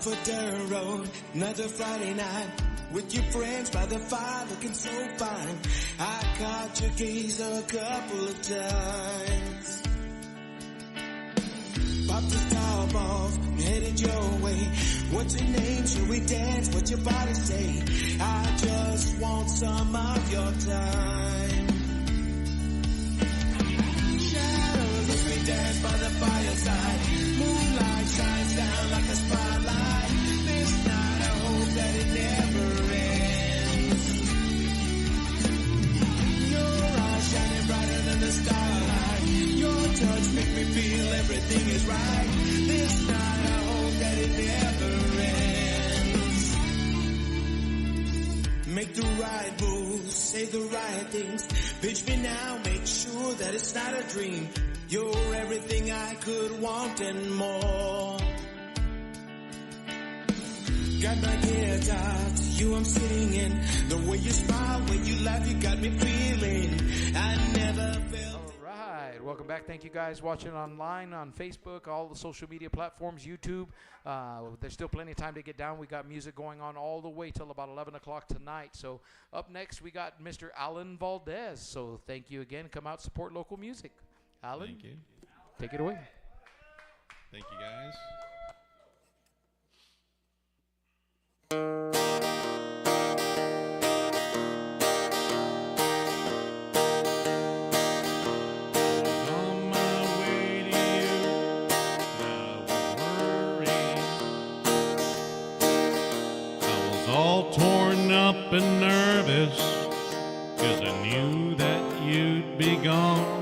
off a dirt road, another Friday night, with your friends by the fire looking so fine. I caught your gaze a couple of times. Popped the top off, headed your way. What's your name? Should we dance? What's your body say? I just want some of your time. Shadows as we dance by the fireside. Moonlight shines down like a spotlight. This night I hope that it never ends. Your eyes shining brighter than the starlight. Your touch make me feel everything is right. This night I hope that it never ends. Make the right moves, say the right things. Pitch me now, make sure that it's not a dream. You're everything I could want and more. Got my guitar, to you I'm sitting in. The way you smile, when you laugh, you got me feeling I never felt. All right, welcome back. Thank you guys watching online on Facebook, all the social media platforms, YouTube. There's still plenty of time to get down. We got music going on all the way till about 11 o'clock tonight. So up next, we got Mr. Allen Valdez. So thank you again. Come out, support local music. Allen, thank you. Take it away. Thank you, guys. On my way to you, I was worried. I was all torn up and nervous, 'cause I knew that you'd be gone.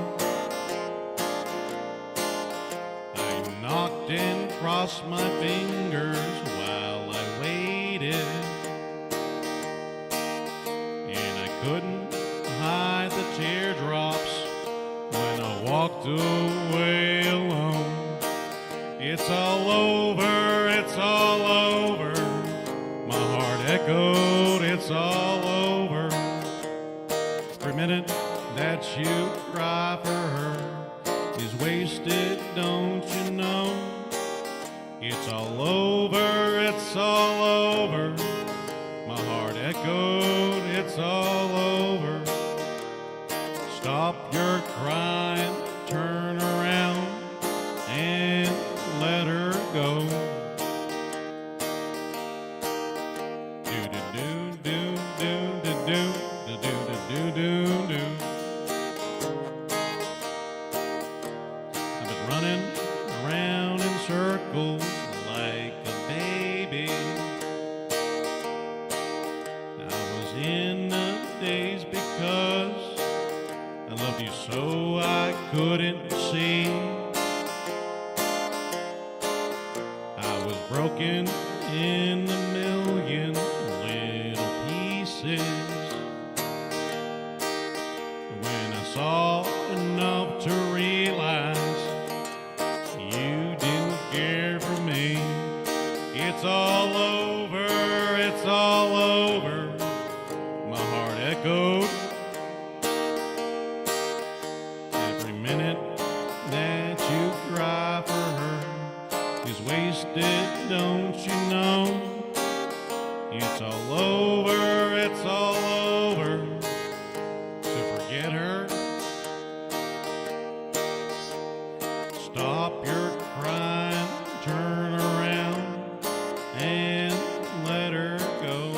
And crossed my fingers while I waited, and I couldn't hide the teardrops when I walked away alone. It's all over, it's all over. My heart echoed, it's all over. Every minute that you cry for her is wasted, don't you know? It's all over, it's all over. My heart echoed, it's all over. Stop your crying, turn around and let her go. Do-do-do-do-do-do-do-do-do-do-do-do. I've been running around in circles like a baby. I was in a daze because I loved you so I couldn't see. I was broken in a million little pieces when I saw enough to realize you didn't care for me. It's all over, it's all over. My heart echoed. Every minute that you cry for her is wasted, don't you know? It's all over, it's all over. So forget her. Stop your crying, turn around and let her go.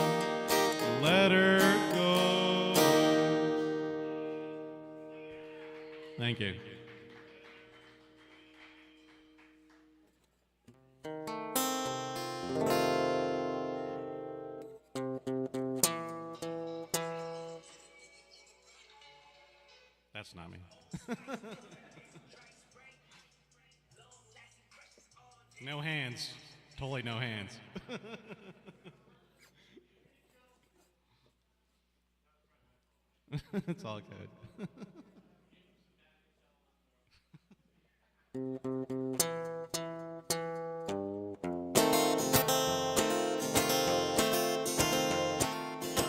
Let her go. Thank you. That's not me. No hands. Totally no hands. It's all good.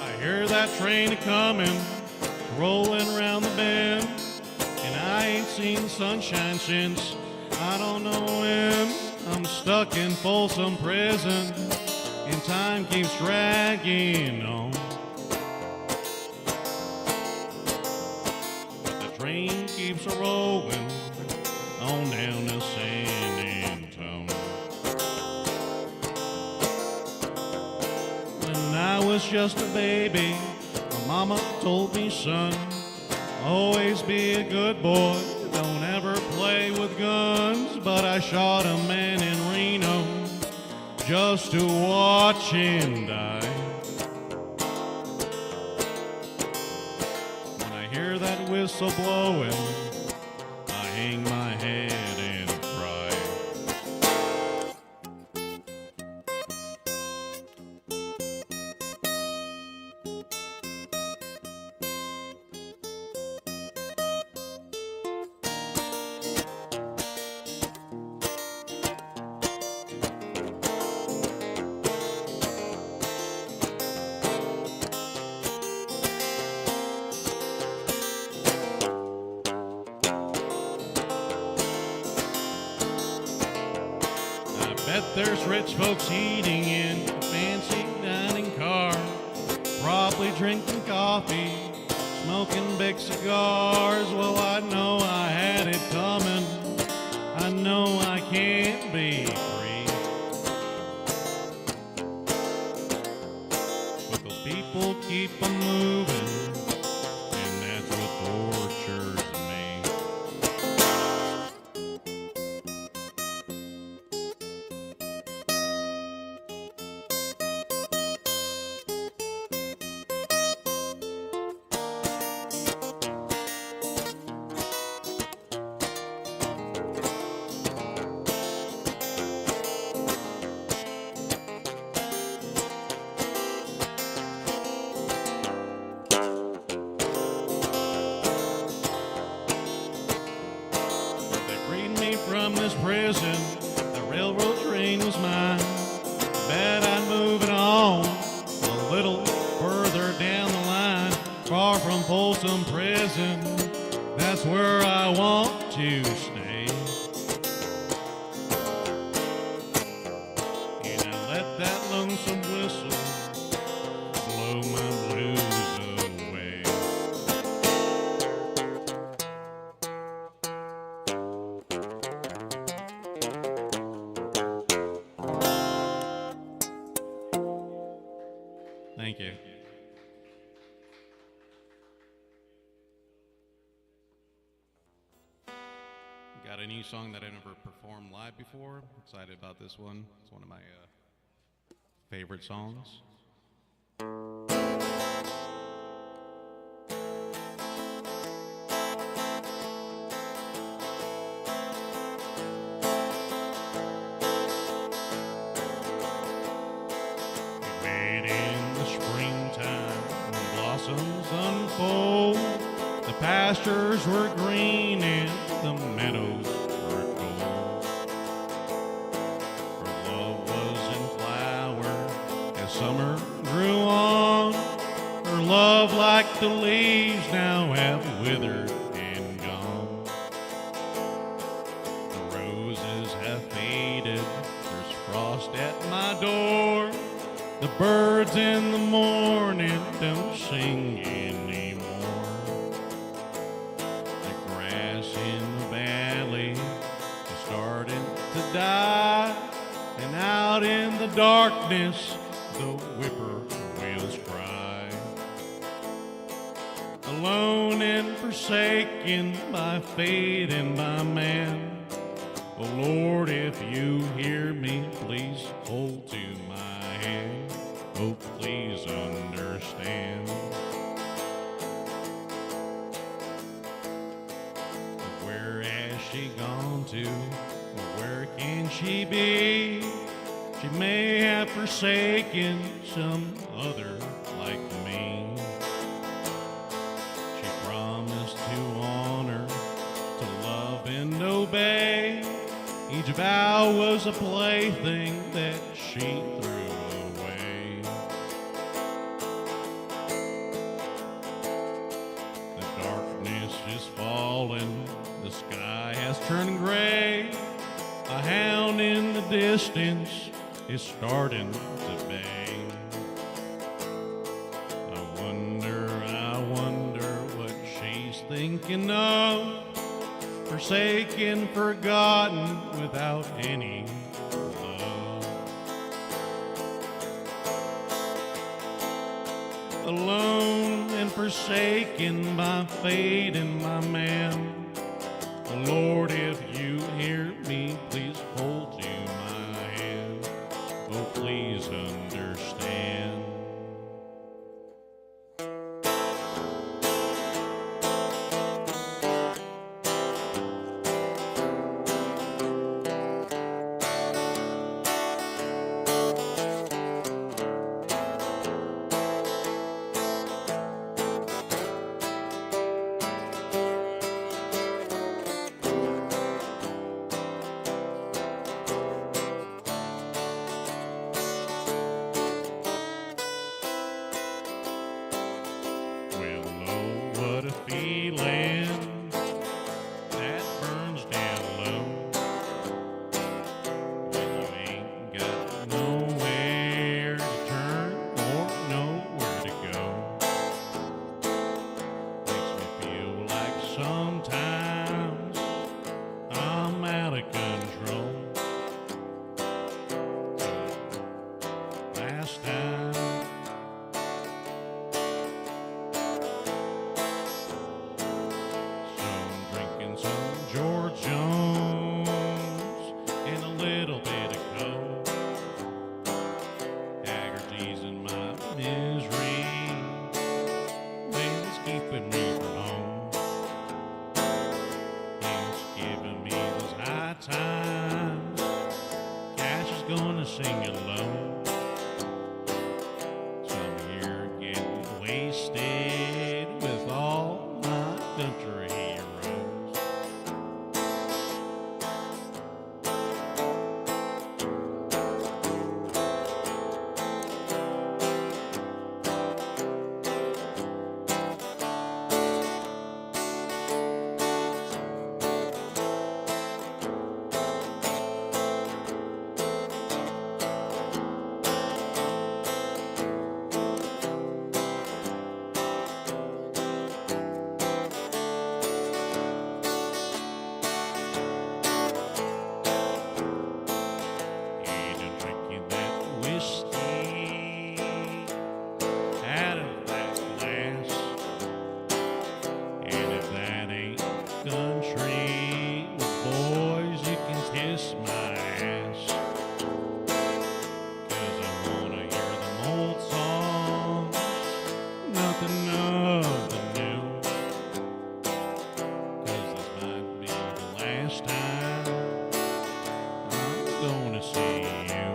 I hear that train a-coming, rolling around the bend, and I ain't seen sunshine since I don't know when. I'm stuck in Folsom Prison, and time keeps dragging on. But the train keeps a-rolling on down to San Antone. When I was just a baby, my mama told me, son, always be a good boy, don't ever play with guns. But I shot a man in Reno just to watch him die. When I hear that whistle blowing, I hang my head and cry. Bet there's rich folks eating in a fancy dining car, probably drinking coffee, smoking big cigars. Well, I know I had it coming, I know I can't be free. But those people keep on moving, and that's what tortures me. From this prison, the railroad train was mine. Bet I'd move it on a little further down the line, far from Folsom Prison. That's where I want to stay. And I let that lonesome whistle blow my blues away. Thank you. Got a new song that I never performed live before. Excited about this one. It's one of my favorite songs. Unfold. The pastures were green and the meadows were gold. Her love was in flower as summer grew on. Her love, like the leaves, now have withered and gone. The roses have faded, there's frost at my door. The birds in the morning don't sing anymore. The grass in the valley is starting to die, and out in the darkness the whippoorwills cry. Alone and forsaken by fate and by man. Oh Lord, if you hear me, please hold to my hand. Oh, please understand. Where has she gone to? Where can she be? She may have forsaken some other like me. She promised to honor, to love and obey. Each vow was a plaything that she threw away. The darkness is falling, the sky has turned gray. A hound in the distance is starting to bang. I wonder what she's thinking of. Forsaken, forgotten, without any love. Alone and forsaken by fate and my man. Lord, if you hear me, please hold to my hand. Oh, please understand. What a feeling that burns down low when you ain't got nowhere to turn or nowhere to go. Makes me feel like sometimes I'm out of control. Last time George Jones and a little bit of coke. Haggerty's in my misery, it's keeping me from home. It's giving me those high times. Cash is gonna sing alone. So I'm here getting wasted with all my country heroes. Country, boys, you can kiss my ass. 'Cause I wanna hear them old songs, nothing of the new. 'Cause this might be the last time I'm gonna see you.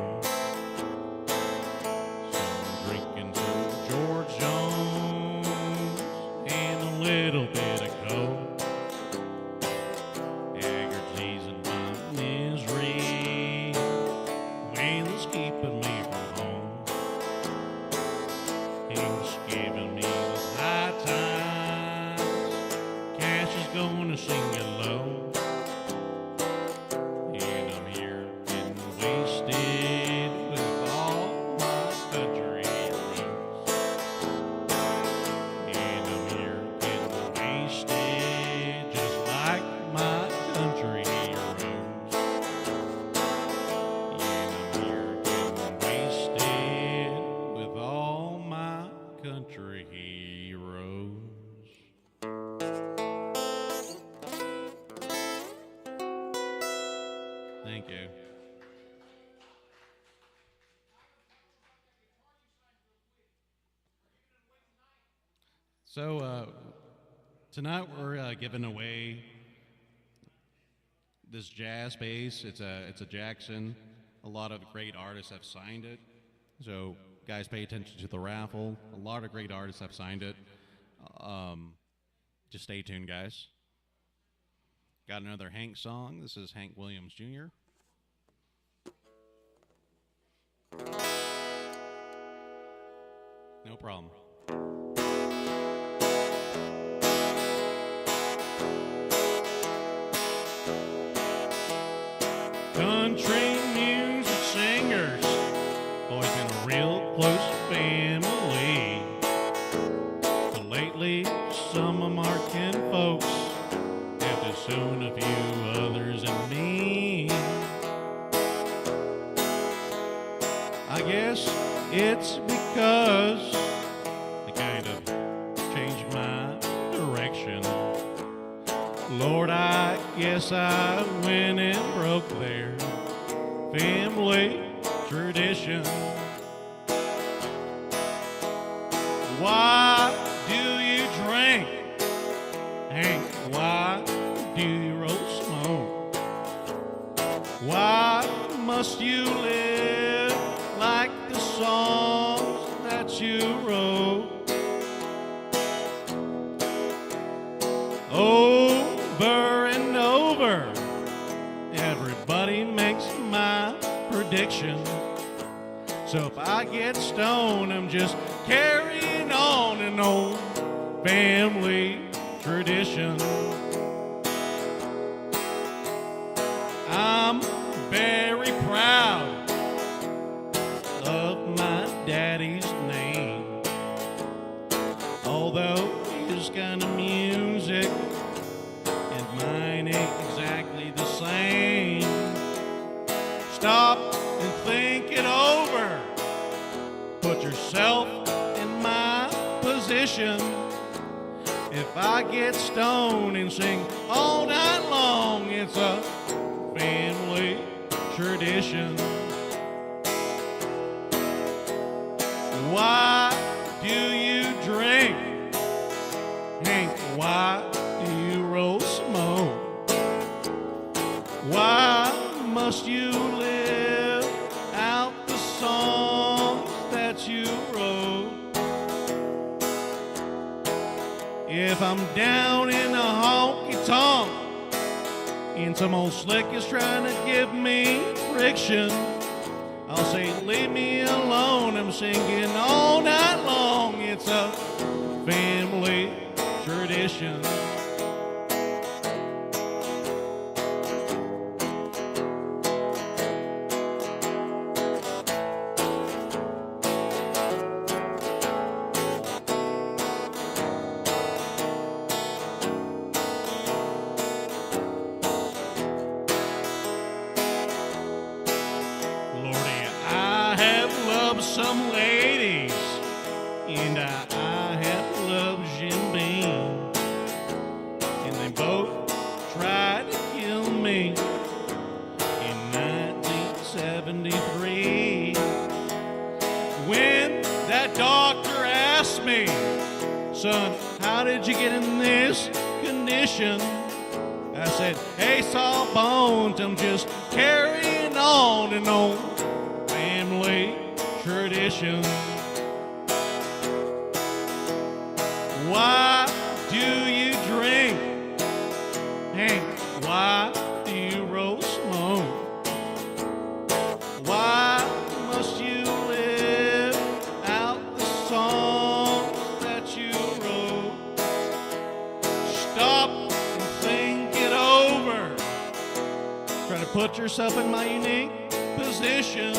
So I'm drinking some George Jones and a little bit of coke. Keeping me from home. He's giving me the high times. Cash is gonna sing it low. And I'm here getting wasted with all my country heroes. And I'm here getting wasted just like my country heroes. Country heroes. Thank you. So tonight we're giving away this jazz bass. It's a Jackson. A lot of great artists have signed it. So guys, pay attention to the raffle. A lot of great artists have signed it. Just stay tuned, guys. Got another Hank song. This is Hank Williams Jr. No problem. Country music Stone, a few others, and me. I guess it's because they kind of changed my direction. Lord, I guess I went and broke their family tradition. Why do you drink, Hank? Why do you roll smoke? Why must you live like the songs that you wrote? Over and over, everybody makes my prediction. So if I get stoned, I'm just carrying on an old family tradition. I'm very proud of my daddy's name, although his kind of music and mine ain't exactly the same. Stop and think it over. Put yourself in my position. If I get stoned and sing all night long, it's a family tradition. Why do you drink, Hank? Why do you roll smoke? Why must you live out the songs that you wrote? If I'm down in a honky-tonk and some old slick is trying to give me friction, I'll say, leave me alone. I'm singing all night long. It's a family tradition. Some ladies, and I have loved Jim Beam, and they both tried to kill me in 1973. When that doctor asked me, son, how did you get in this condition? I said, hey, Sawbones, I'm just carrying on an old family tradition. Why do you drink, Hank? Why do you roll smoke? Why must you live out the songs that you wrote? Stop and think it over. Try to put yourself in my unique position.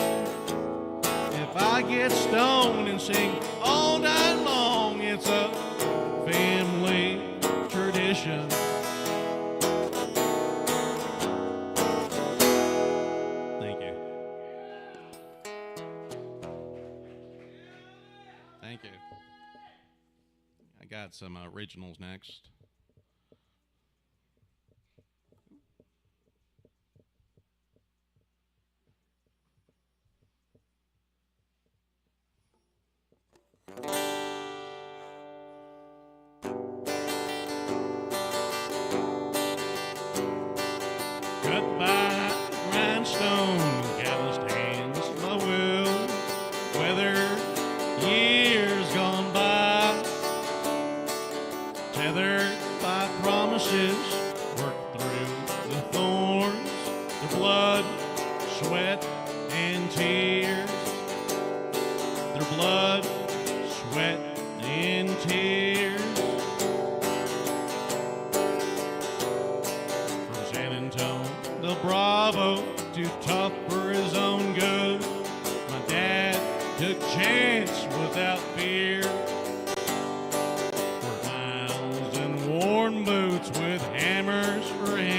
If I get stoned and sing all night long, it's a family tradition. Thank you. Thank you. I got some originals next. Goodbye, grindstone, calloused hands, my will, weathered years gone by, tethered by promises, worked through the thorns, the blood, sweat, and tears. Their blood, sweat, and tears. From San Antonio, the Bravo, too tough for his own good. My dad took chance without fear. For miles in worn boots with hammers for him.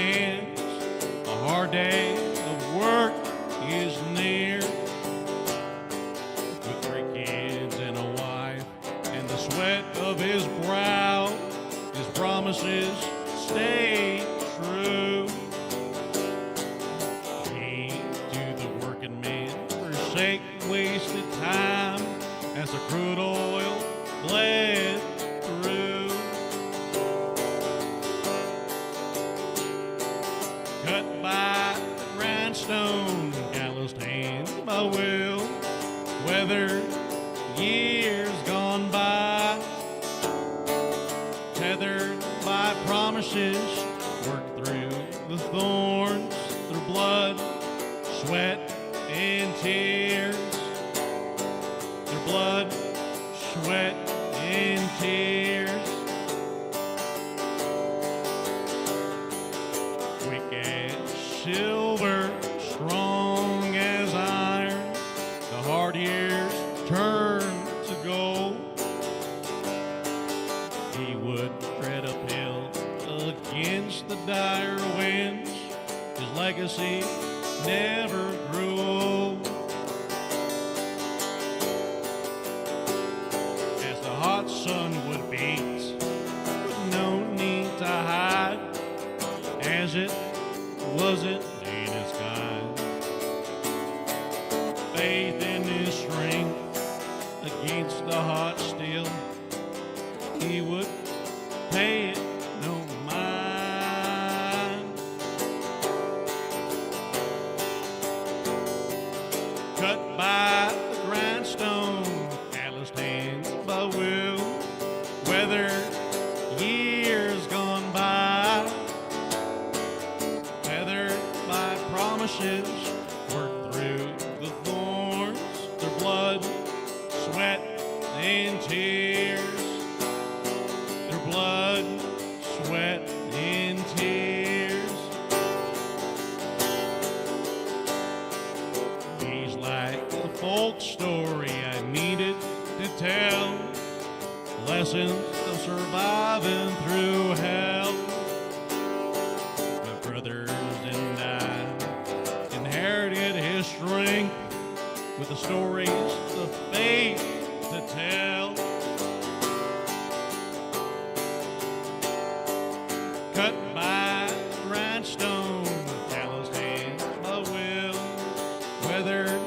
the crude oil bled through. Cut by the grindstone, calloused hands by will, weathered years gone by, tethered by promises, worked through the thorns, through blood, sweat, and tears. Through blood, sweat, and tears. Quick as silver, strong as iron, the hard years turned to gold. He would tread uphill against the dire winds. His legacy never grew old. As the hot sun would beat, with no need to hide, as it wasn't in his guide. Faith in his strength against the hot steel, he would pay it no mind. Cut by the grindstone, calloused hands by will, weathered years gone by, tethered by promises, worked through the thorns, their blood, sweat, and tears. Their blood, sweat, and tears. He's like a folk story I needed to tell, lessons of surviving through hell. My brothers and I inherited his strength with the stories of faith to tell. Cut by grindstone, calloused hands by will, weathered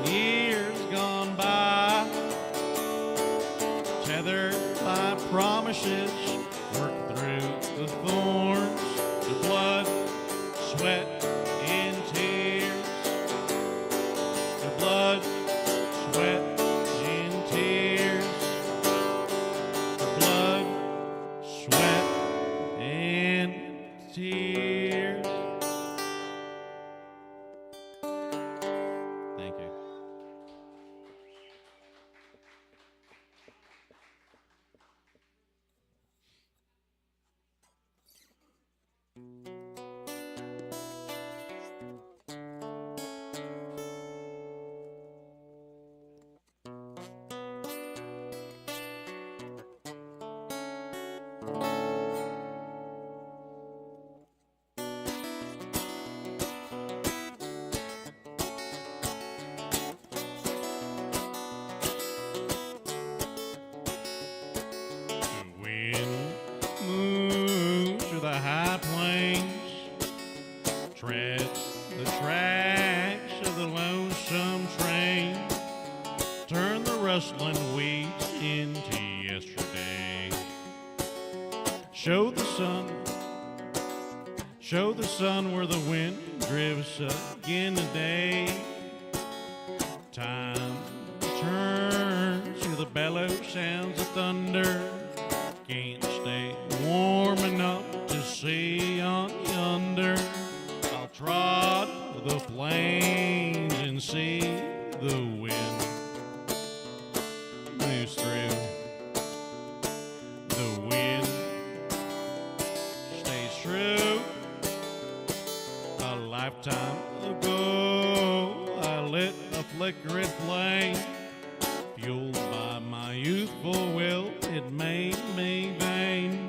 years gone by, tethered by promises, worked through the thorns, the blood, sweat, and tears. The blood, sweat, and tears. The blood, sweat, and tears. Thank you. The wind moves through the high plains, tread the tracks of the lonesome train, turn the rustling weeds into yesterday. Show the sun where the wind drifts again today. Time turns to the bellow sounds of thunder. Can't stay warm enough to see on yonder. I'll trot the plains and see the wind moves through. The wind stays true. A lifetime ago, I lit a flickering flame. Fueled by my youthful will, it made me vain.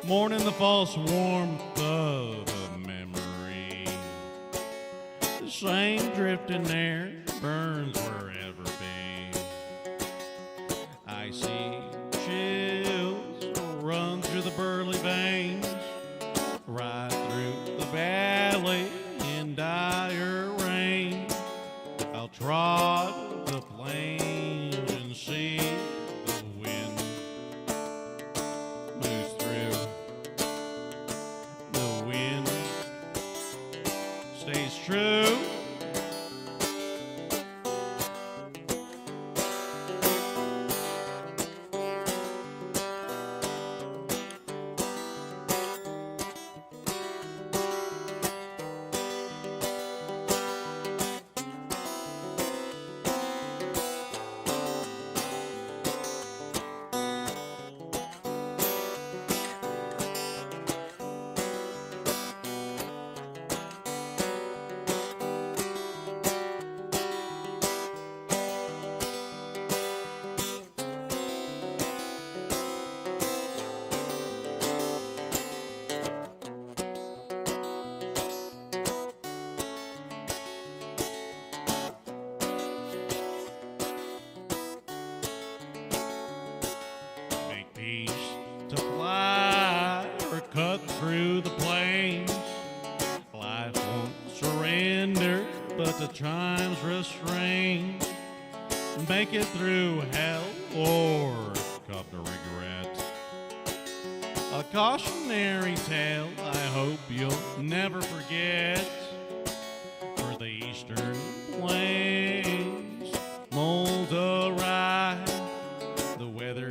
Mourning the false warmth of a memory. The same drifting air burns wherever be. I see chills run through the burly veins, right through the valley in dire rain. I'll trot the plains and stays true. Make peace to fly or cut through the plains. Life won't surrender, but the time's restrain. Make it through hell or come to regret. A cautionary tale I hope you'll never forget. For the eastern plains mold awry, the weather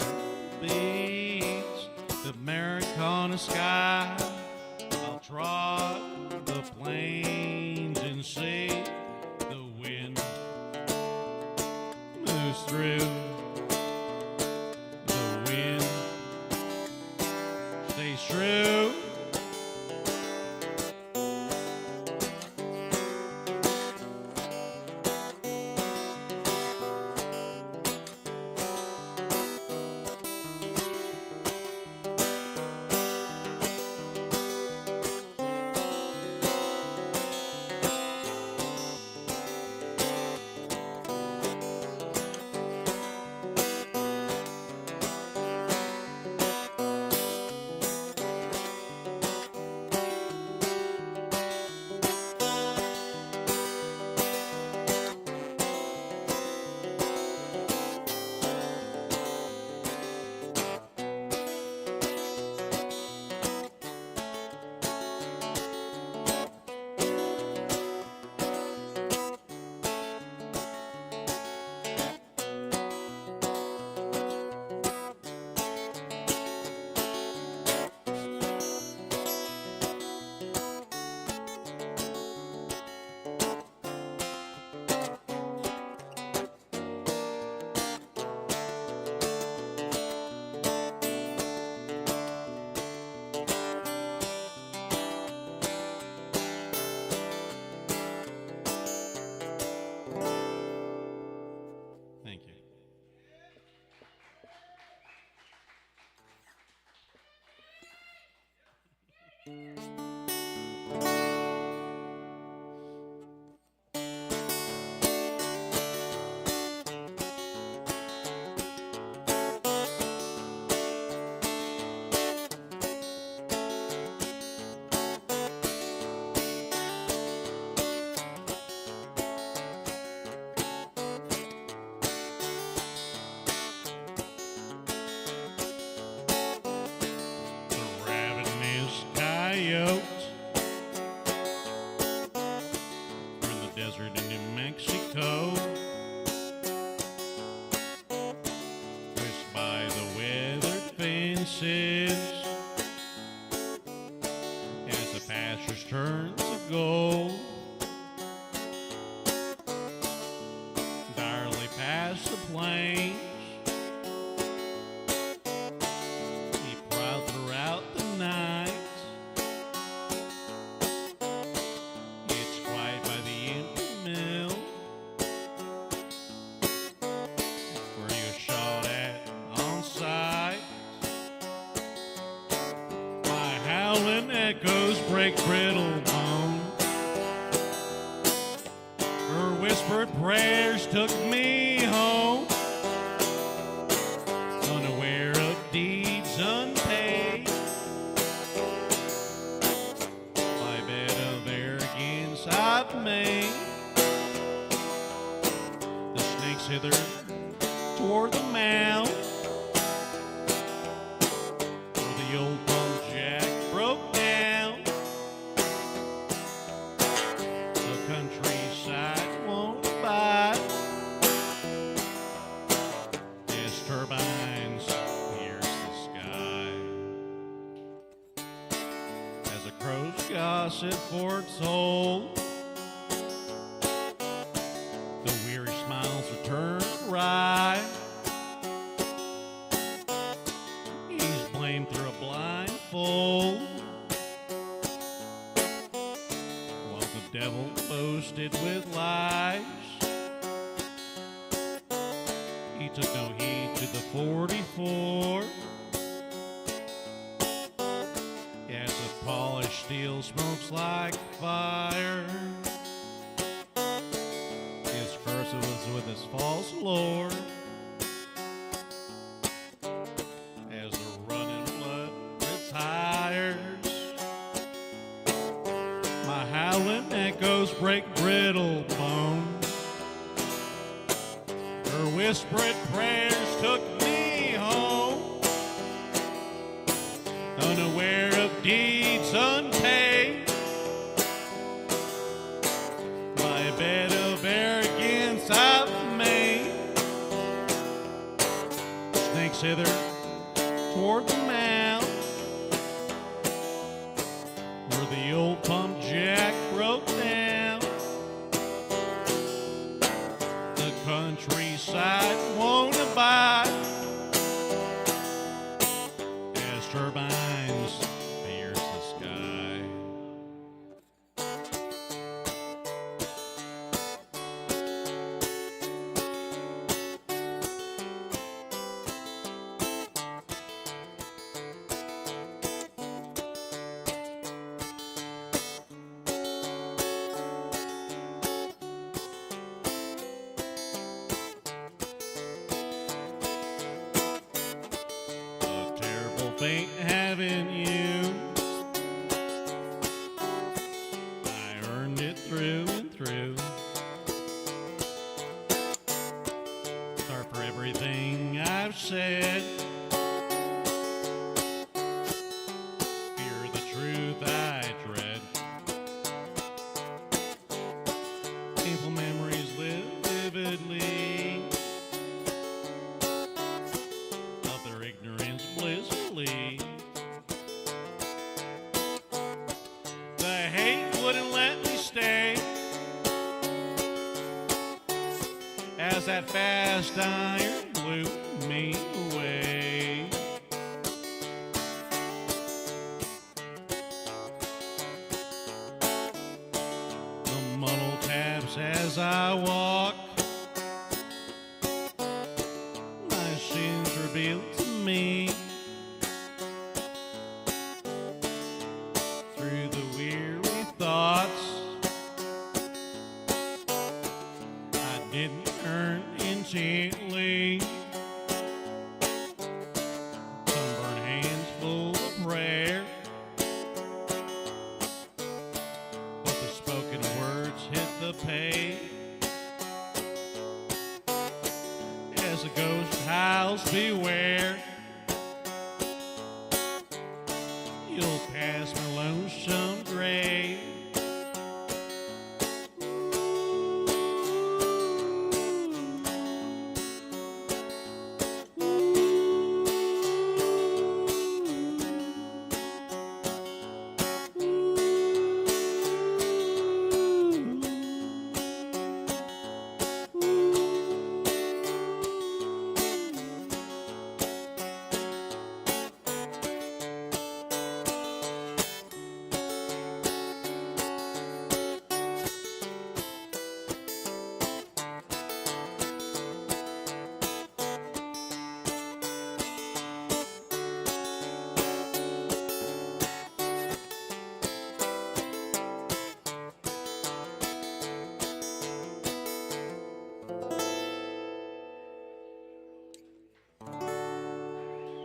beats the Americana sky. I'll trot the plains and see the wind moves through. The wind stays true. Thank you. The ravenous coyote from the desert in New Mexico, pushed by the weathered fences as the pastures turn to gold. Direly past the plains, he prowled throughout the night. It's quiet by the empty mill where he was shot at on sight. My howling echoes break brittle bone. Her whispered prayers took me home, unaware of deeds unpaid. By bed of arrogance I've made. The snakes hither toward the mouth, where the old pump jack broke down. cross it for its soul. The weary smiles return right. He's blamed through a blindfold, while the devil boasted with lies. He took no heed to the 44. As the polished steel smokes like fire, his curse was with his false lord. As the running blood retires, my howling echoes break brittle bones. Her whispered prayers took me home, unaware of deeds unpaid. My bed of arrogance I've made. Snakes hither toward the mouth, where the old pump jack broke down. The countryside won't abide as turbines pierce the sky. A terrible fate having you. I earned it through and through. Sorry for everything I've said. Fear the truth I dread. Painful memories live vividly of their ignorance blissfully. The hate wouldn't let me stay as that fast iron blew me away. The muddle taps as I walk, my sins revealed to me. Through the weary thoughts I didn't earn intently. Sunburned hands full of prayer, but the spoken words hit the page. As a ghost howls, beware. You'll pass my lonesome grave.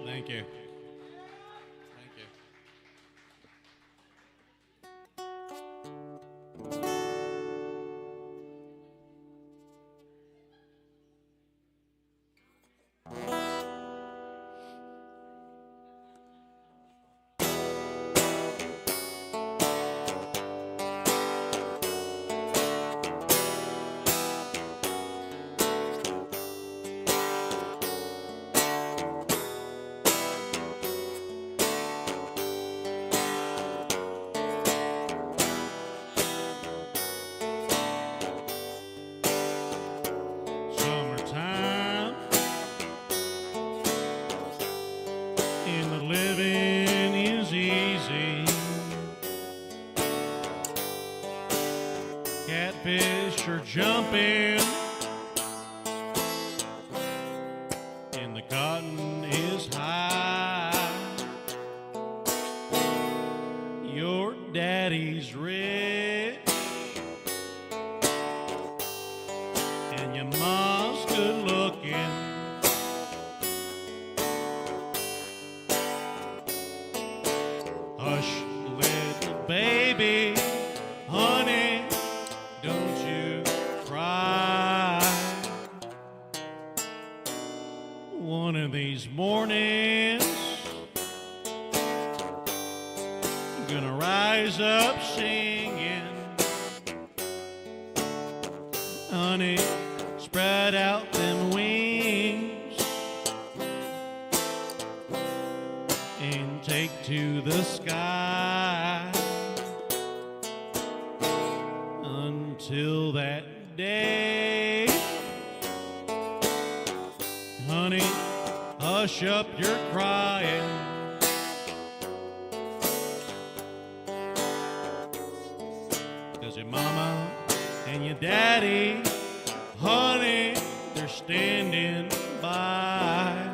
Thank you. Thank you. Catfish are jumping, and the cotton is high. Your daddy's rich, and your mom's good looking. Hush, little baby, honey, don't you cry. One of these mornings, I'm gonna rise up singing. Honey, spread out them wings and take to the sky. Until that day, honey, hush up your crying. 'Cause your mama and your daddy, honey, they're standing by.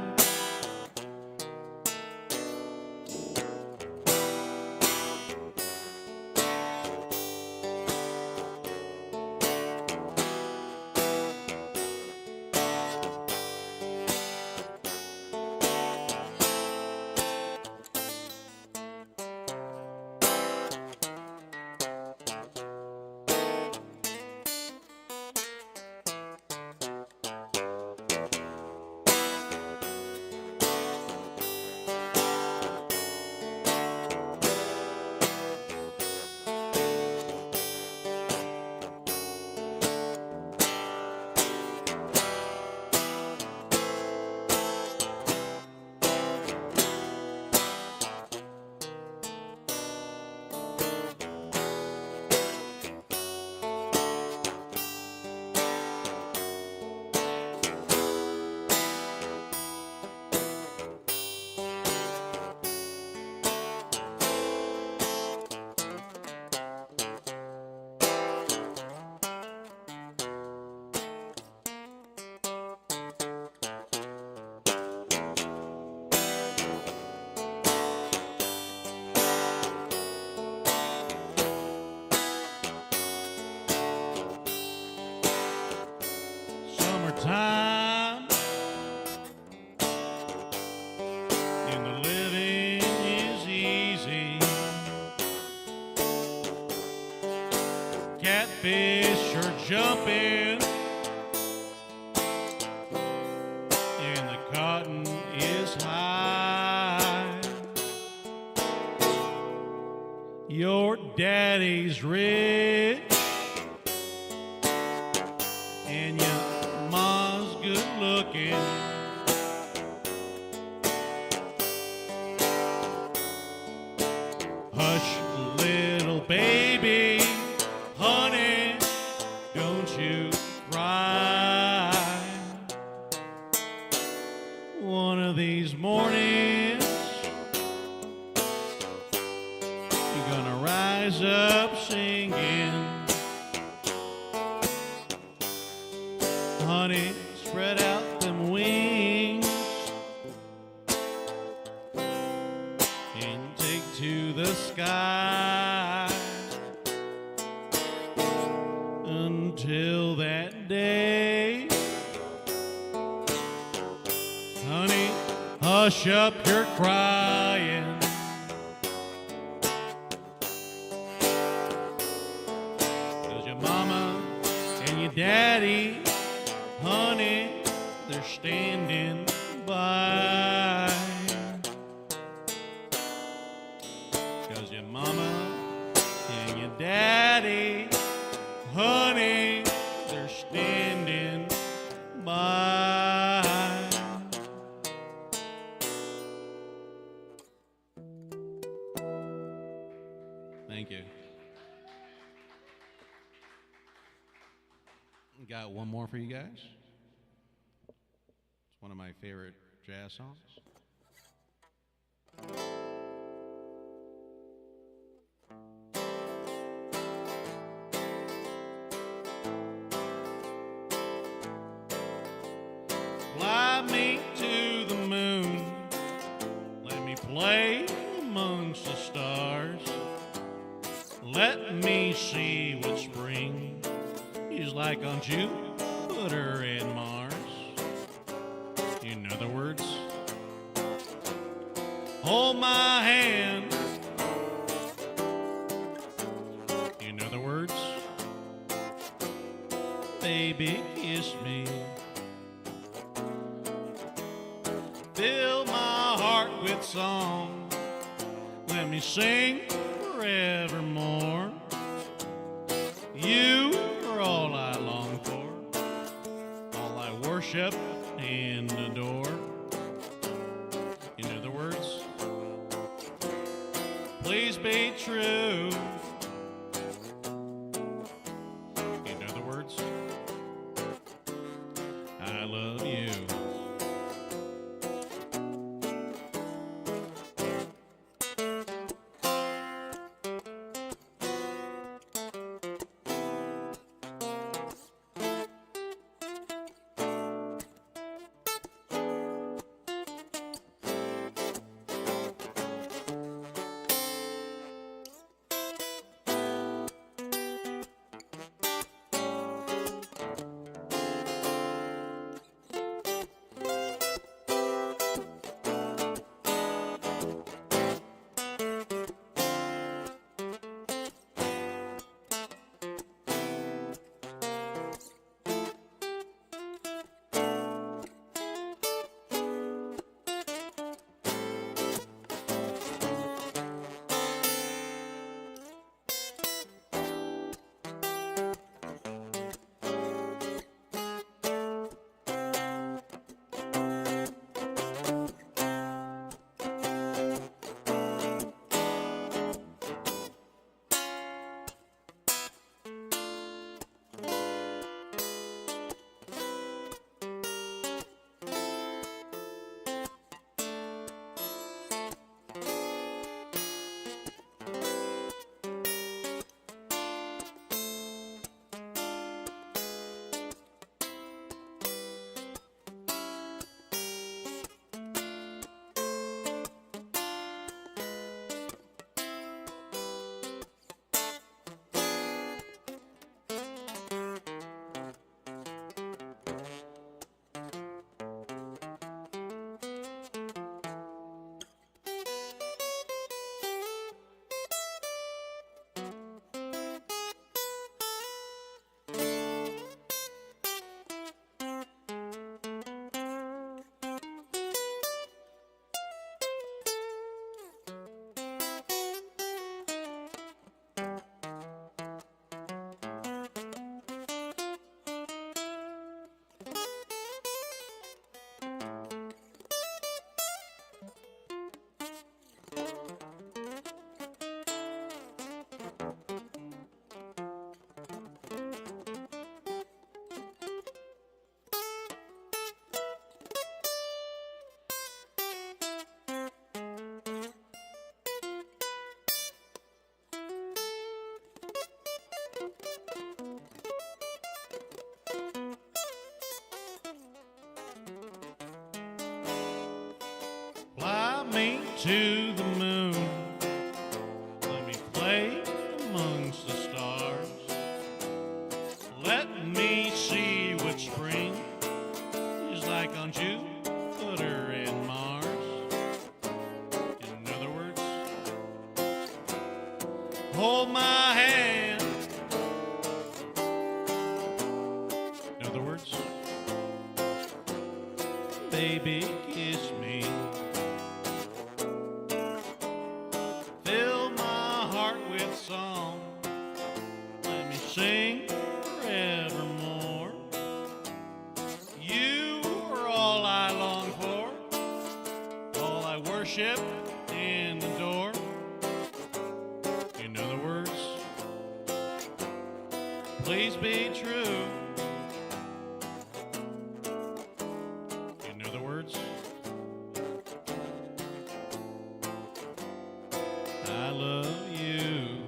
Summertime, and the living is easy. Catfish are jumping, and the cotton is high. Your daddy's rich, and your mom's good looking. Hush, little baby, honey, don't you cry. One of these mornings, you're gonna rise up singing. Honey, spread out them wings and take to the sky. Until that day, honey, hush up your crying. 'Cause your mama and your daddy, honey, they're standing by. 'Cause your mama and your daddy, honey, they're standing by. Thank you. Got one more for you guys. It's one of my favorite jazz songs. Let me see what spring is like on Jupiter and Mars. In other words, hold my hand. In other words, baby, kiss me. Fill my heart with song. Let me sing forevermore. You are all I long for, all I worship and adore. In other words, please be true. In other words, I love you. Fly me to the moon. Let me play amongst the stars. Let me see what spring is like on Jupiter and Mars. In other words, hold my hand. In other words, baby, kiss me. Fill my heart with song. Let me sing forevermore. You are all I long for, all I worship and adore. In other words, please be true. In other words, I love you.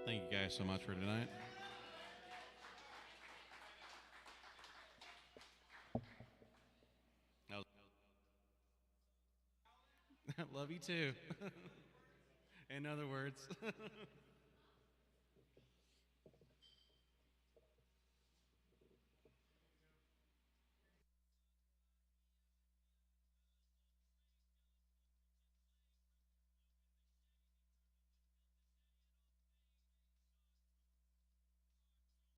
Thank you guys so much for tonight. Love you too. In other words.